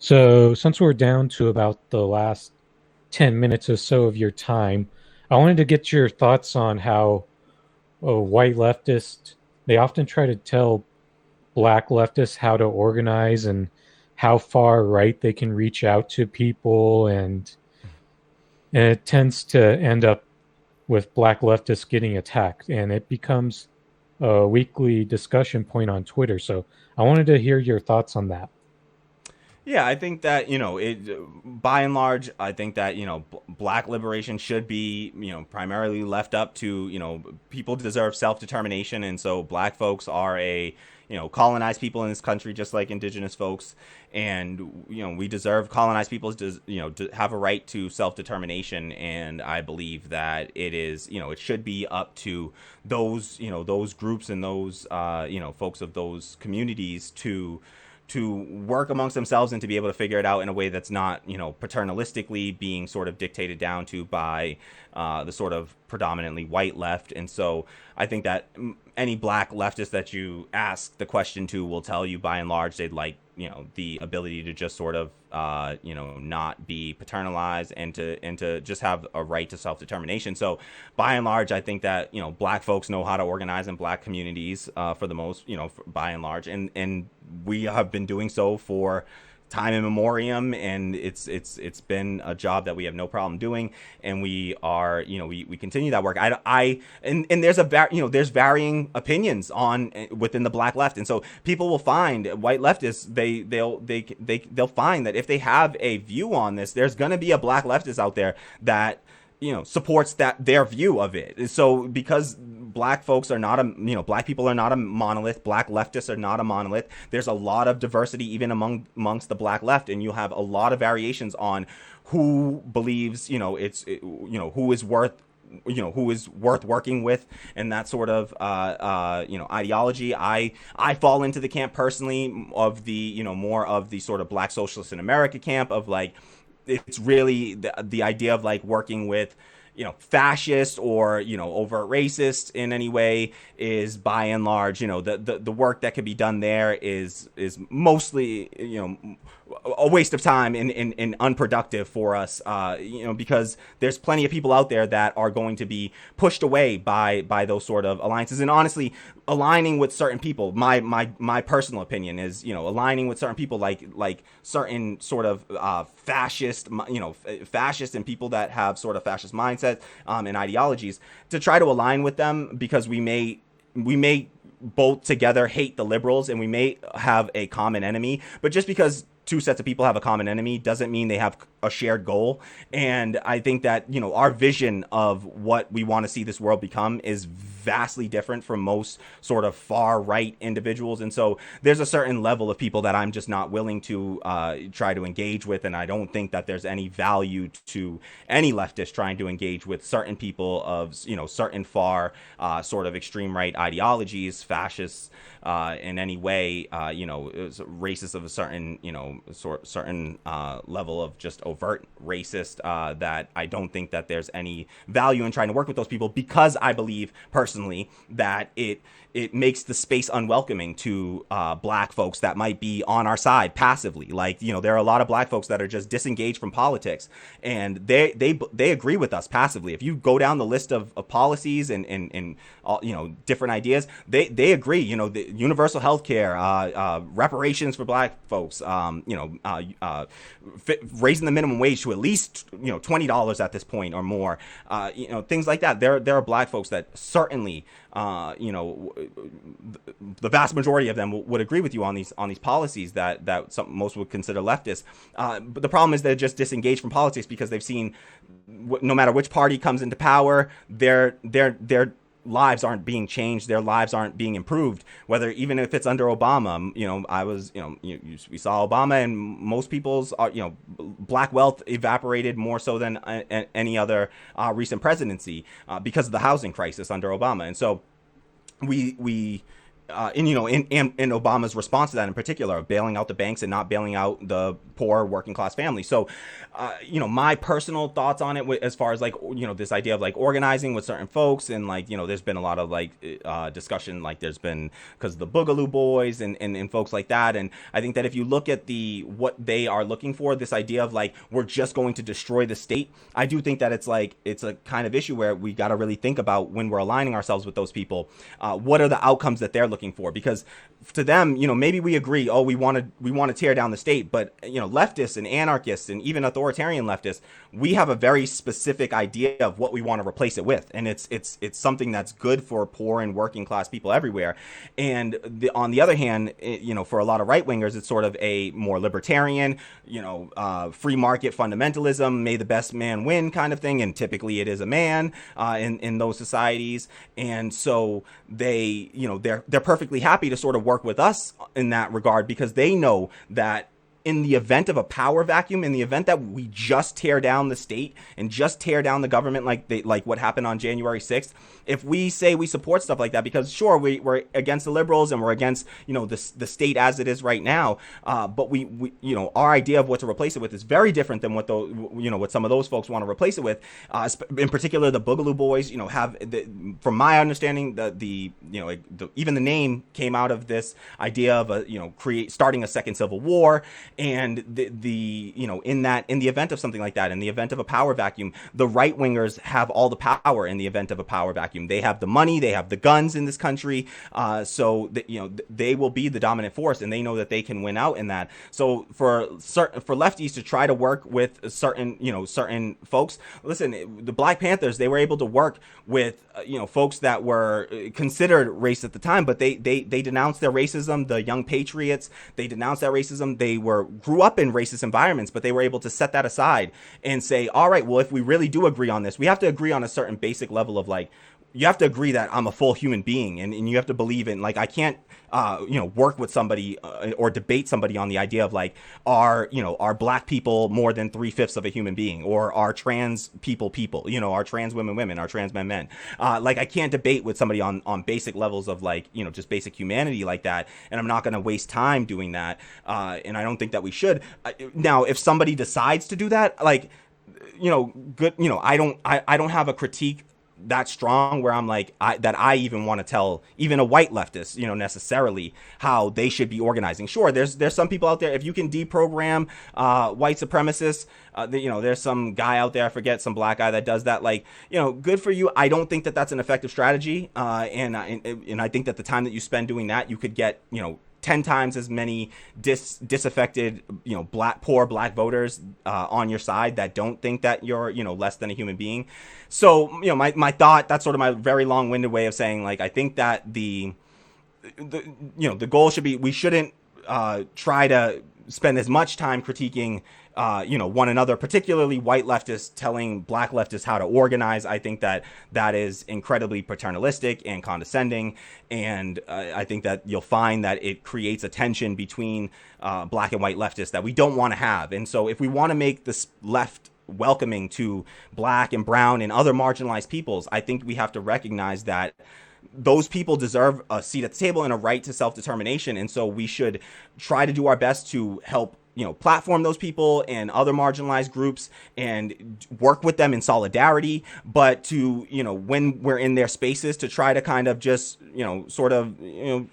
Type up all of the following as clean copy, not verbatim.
So, since we're down to about the last 10 minutes or so of your time, I wanted to get your thoughts on how white leftists, they often try to tell black leftists how to organize and how far right they can reach out to people. And it tends to end up with black leftists getting attacked. And it becomes a weekly discussion point on Twitter. So, I wanted to hear your thoughts on that. Yeah, I think that it. By and large, I think that black liberation should be primarily left up to people deserve self determination, and so black folks are a colonized people in this country, just like indigenous folks, and we deserve colonized peoples to have a right to self determination, and I believe that it is it should be up to those groups and those folks of those communities to work amongst themselves and to be able to figure it out in a way that's not, paternalistically being sort of dictated down to by the sort of predominantly white left. And so I think that any black leftist that you ask the question to will tell you by and large they'd like, the ability to just sort of, not be paternalized and to just have a right to self-determination. So by and large, I think that, black folks know how to organize in black communities for the most, by and large. And we have been doing so for time immemorium, and it's been a job that we have no problem doing, and we are we continue that work. And there's there's varying opinions on within the black left, and so people will find white leftists, they'll find that if they have a view on this, there's going to be a black leftist out there that supports that their view of it. So because black folks are not a black people are not a monolith, black leftists are not a monolith, there's a lot of diversity even amongst the black left, and you'll have a lot of variations on who believes who is worth who is worth working with, and that sort of ideology. I fall into the camp personally of the more of the sort of black socialist in America camp of like, it's really the idea of like working with fascist or overt racist in any way is by and large the work that could be done there is mostly a waste of time and unproductive for us, because there's plenty of people out there that are going to be pushed away by those sort of alliances. And honestly, aligning with certain people, my personal opinion is aligning with certain people like certain sort of fascist fascist and people that have sort of fascist mindsets and ideologies, to try to align with them, because we may both together hate the liberals and we may have a common enemy, but just because two sets of people have a common enemy doesn't mean they have a shared goal. And I think that our vision of what we want to see this world become is vastly different from most sort of far right individuals, and so there's a certain level of people that I'm just not willing to try to engage with, and I don't think that there's any value to any leftist trying to engage with certain people of certain far sort of extreme right ideologies, fascists in any way, racist of a certain certain level of just overt racist, that I don't think that there's any value in trying to work with those people, because I believe personally that it makes the space unwelcoming to black folks that might be on our side passively. Like, there are a lot of black folks that are just disengaged from politics, and they agree with us passively. If you go down the list of policies and all, different ideas, they agree. The universal health care, reparations for black folks, raising the minimum wage to at least $20 at this point or more, things like that. There are black folks that certainly the vast majority of them would agree with you on these policies that most would consider leftist. But the problem is they're just disengaged from politics because they've seen no matter which party comes into power, their lives aren't being changed, their lives aren't being improved, whether even if it's under Obama. We saw Obama, and most people's black wealth evaporated more so than any other recent presidency, because of the housing crisis under Obama. And so we in Obama's response to that in particular, of bailing out the banks and not bailing out the poor working class family. So, my personal thoughts on it, as far as like, this idea of like organizing with certain folks, and like, there's been a lot of like discussion, like there's been, because of the Boogaloo Boys and folks like that. And I think that if you look at what they are looking for, this idea of like, we're just going to destroy the state, I do think that it's a kind of issue where we got to really think about, when we're aligning ourselves with those people, what are the outcomes that they're looking for. Because to them, maybe we agree, oh, we want to tear down the state, but leftists and anarchists and even authoritarian leftists, we have a very specific idea of what we want to replace it with, and it's something that's good for poor and working class people everywhere. And on the other hand, for a lot of right wingers, it's sort of a more libertarian, free market fundamentalism, may the best man win kind of thing, and typically it is a man in those societies. And so they're perfectly happy to sort of work with us in that regard, because they know that in the event of a power vacuum, in the event that we just tear down the state and just tear down the government, like what happened on January 6th, if we say we support stuff like that, because sure, we're against the liberals and we're against, the state as it is right now, but we our idea of what to replace it with is very different than what what some of those folks want to replace it with. In particular, the Boogaloo Boys, from my understanding, even the name came out of this idea of starting a second civil war. And in the event of something like that, in the event of a power vacuum, the right wingers have all the power. In the event of a power vacuum, they have the money, they have the guns in this country, so that, they will be the dominant force, and they know that they can win out in that. So for lefties to try to work with certain folks, listen, the Black Panthers, they were able to work with folks that were considered racist at the time, but they denounced their racism. The Young Patriots, they denounced that racism. They grew up in racist environments, but they were able to set that aside and say, all right, well, if we really do agree on this, we have to agree on a certain basic level of like, you have to agree that I'm a full human being, and you have to believe in, like, I can't work with somebody or debate somebody on the idea of like, are Black people more than 3/5 of a human being, or are trans people, are trans women, are trans men. Like, I can't debate with somebody on basic levels of like, just basic humanity like that, and I'm not going to waste time doing that, and I don't think that we should. Now, if somebody decides to do that, like, good, I don't have a critique that strong where I'm like, that I even want to tell even a white leftist, necessarily how they should be organizing. Sure, there's some people out there, if you can deprogram white supremacists, there's some guy out there, I forget, some Black guy that does that, like, good for you. I don't think that that's an effective strategy, and I think that the time that you spend doing that, you could get 10 times as many disaffected, poor black voters on your side that don't think that you're, less than a human being. So, my thought, that's sort of my very long-winded way of saying, like, I think that the goal should be, we shouldn't try to spend as much time critiquing one another, particularly white leftists telling Black leftists how to organize. I think that is incredibly paternalistic and condescending, and I think that you'll find that it creates a tension between Black and white leftists that we don't want to have. And so if we want to make this left welcoming to Black and brown and other marginalized peoples, I think we have to recognize that those people deserve a seat at the table and a right to self-determination. And so we should try to do our best to help platform those people and other marginalized groups and work with them in solidarity, but to, when we're in their spaces, to try to kind of just, sort of,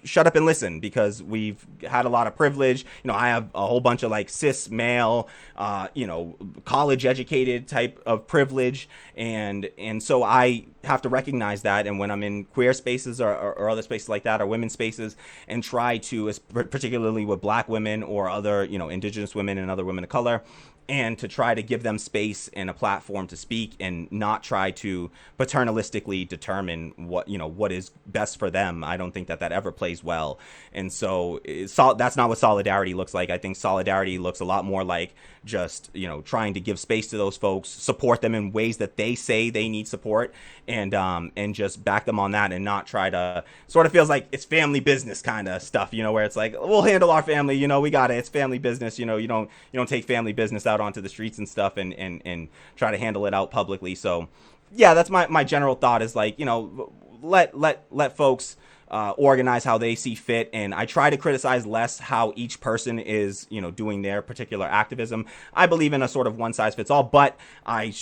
shut up and listen, because we've had a lot of privilege. I have a whole bunch of like cis male, college educated type of privilege. And so I have to recognize that. And when I'm in queer spaces or other spaces like that, or women's spaces, and try to, particularly with Black women or other, indigenous women and other women of color, and to try to give them space and a platform to speak, and not try to paternalistically determine what is best for them. I don't think that ever plays well. And so that's not what solidarity looks like. I think solidarity looks a lot more like just, trying to give space to those folks, support them in ways that they say they need support, and just back them on that, and not try to, sort of feels like it's family business kind of stuff, where it's like, we'll handle our family, we got it. It's family business. You don't take family business out onto the streets and stuff and try to handle it out publicly. So yeah, that's my general thought, is like, let folks organize how they see fit, and I try to criticize less how each person is, doing their particular activism. I believe in a sort of one size fits all, but I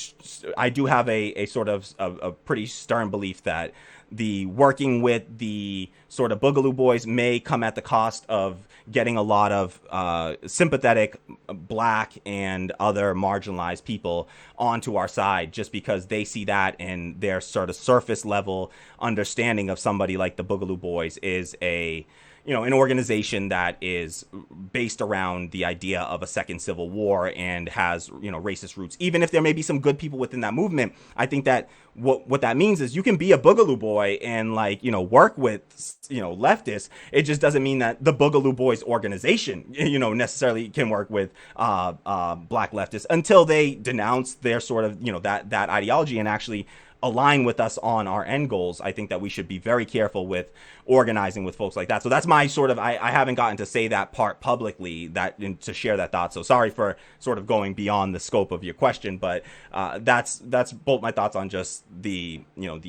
do have a sort of a pretty stern belief that the working with the sort of Boogaloo Boys may come at the cost of getting a lot of sympathetic Black and other marginalized people onto our side, just because they see that, and their sort of surface level understanding of somebody like the Boogaloo Boys is an organization that is based around the idea of a second civil war and has, racist roots. Even if there may be some good people within that movement, I think that what that means is you can be a Boogaloo Boy and work with, leftists. It just doesn't mean that the Boogaloo Boys organization, necessarily can work with Black leftists until they denounce their sort of, that ideology and actually align with us on our end goals. I think that we should be very careful with organizing with folks like that. So that's my sort of, I haven't gotten to say that part publicly, to share that thought. So sorry for sort of going beyond the scope of your question, but that's both my thoughts on just the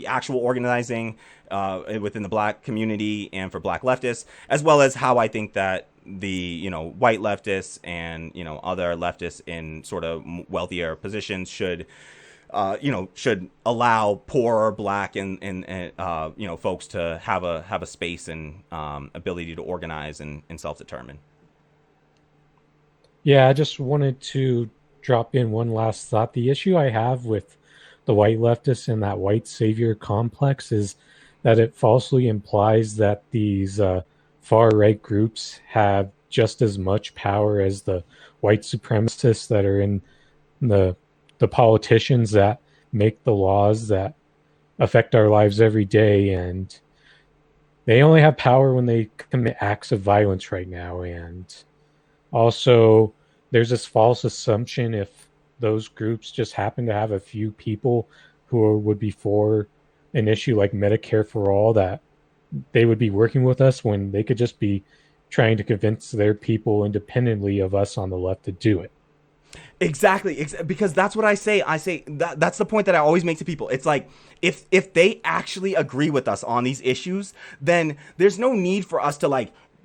actual organizing within the Black community and for Black leftists, as well as how I think that the white leftists and other leftists in sort of wealthier positions should allow poorer Black and folks to have a space and ability to organize and self-determine. Yeah, I just wanted to drop in one last thought. The issue I have with the white leftists and that white savior complex is that it falsely implies that these far right groups have just as much power as the white supremacists that are in the politicians that make the laws that affect our lives every day, and they only have power when they commit acts of violence right now. And also, there's this false assumption if those groups just happen to have a few people who would be for an issue like Medicare for all, that they would be working with us when they could just be trying to convince their people independently of us on the left to do it. Exactly, because that's what I say. I say that's the point that I always make to people. It's like if they actually agree with us on these issues, then there's no need for us to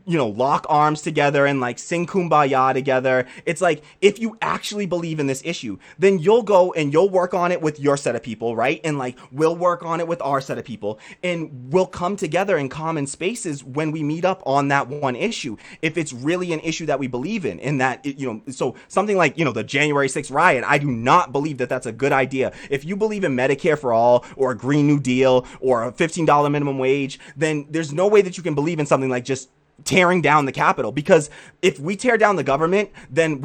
lock arms together and sing kumbaya together. It's like, if you actually believe in this issue, then you'll go and you'll work on it with your set of people, right? And we'll work on it with our set of people, and we'll come together in common spaces when we meet up on that one issue. If it's really an issue that we believe in, and that, so something like, the January 6th riot, I do not believe that that's a good idea. If you believe in Medicare for all or a Green New Deal or a $15 minimum wage, then there's no way that you can believe in something like just tearing down the Capitol, because if we tear down the government, then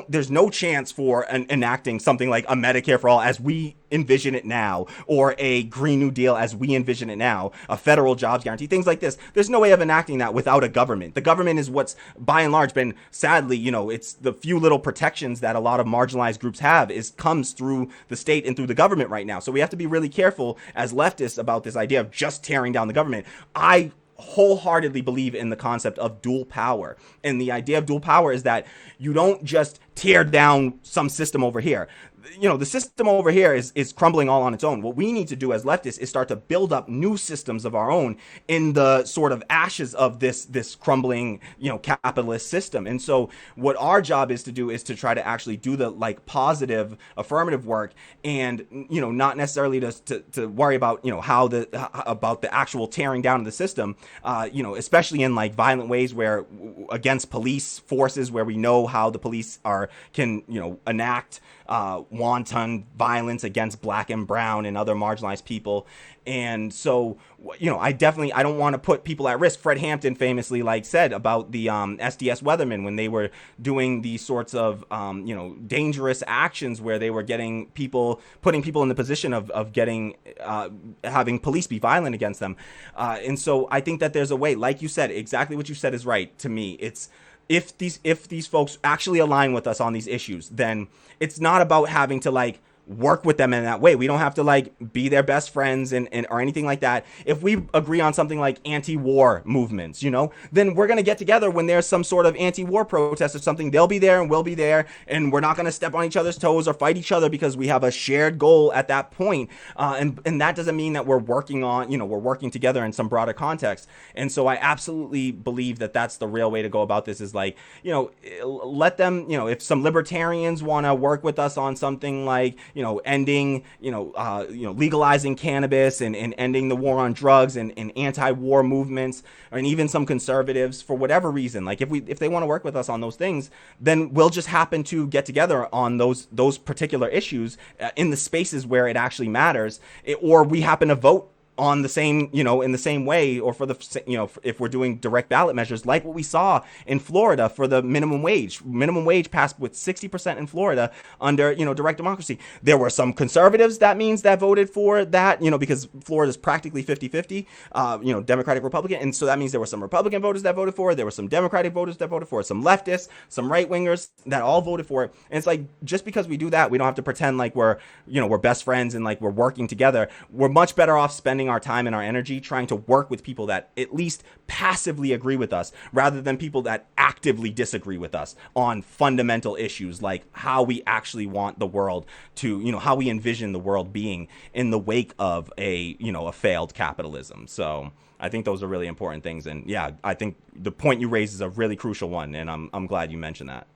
there's no chance for enacting something like a Medicare for all as we envision it now, or a Green New Deal as we envision it now, a federal jobs guarantee, things like this. There's no way of enacting that without a government. The government is what's by and large been, sadly, it's the few little protections that a lot of marginalized groups have comes through the state and through the government right now. So we have to be really careful as leftists about this idea of just tearing down the government. I wholeheartedly believe in the concept of dual power. And the idea of dual power is that you don't just tear down some system over here. The system over here is crumbling all on its own. What we need to do as leftists is start to build up new systems of our own in the sort of ashes of this crumbling, capitalist system. And so what our job is to do is to try to actually do the positive affirmative work, and not necessarily to worry about about the actual tearing down of the system, especially in violent ways where against police forces, where we know how the police can enact wanton violence against Black and brown and other marginalized people. And so, I don't want to put people at risk. Fred Hampton famously said about the SDS Weathermen when they were doing these sorts of dangerous actions where they were putting people in the position of getting having police be violent against them. And so I think that there's a way, like you said, exactly what you said is right to me. It's if these folks actually align with us on these issues, then it's not about having to work with them in that way. We don't have to like be their best friends and or anything like that. If we agree on something like anti-war movements, then we're going to get together when there's some sort of anti-war protest or something. They'll be there and we'll be there, and we're not going to step on each other's toes or fight each other because we have a shared goal at that point. And that doesn't mean that we're working on, we're working together in some broader context. And so I absolutely believe that that's the real way to go about this, is like, let them, if some libertarians want to work with us on something like, ending, legalizing cannabis and ending the war on drugs and anti-war movements, and even some conservatives, for whatever reason, like if they want to work with us on those things, then we'll just happen to get together on those particular issues in the spaces where it actually matters, or we happen to vote on the same, in the same way, or for the, if we're doing direct ballot measures, like what we saw in Florida for the minimum wage. Minimum wage passed with 60% in Florida under, direct democracy. There were some conservatives, that means, that voted for that, because Florida is practically 50-50, Democratic, Republican. And so that means there were some Republican voters that voted for it. There were some Democratic voters that voted for it, some leftists, some right wingers that all voted for it. And it's like, just because we do that, we don't have to pretend like we're best friends and like we're working together. We're much better off spending our time and our energy trying to work with people that at least passively agree with us, rather than people that actively disagree with us on fundamental issues like how we actually want the world to, how we envision the world being in the wake of a failed capitalism. So I think those are really important things. And yeah, I think the point you raised is a really crucial one, and I'm glad you mentioned that.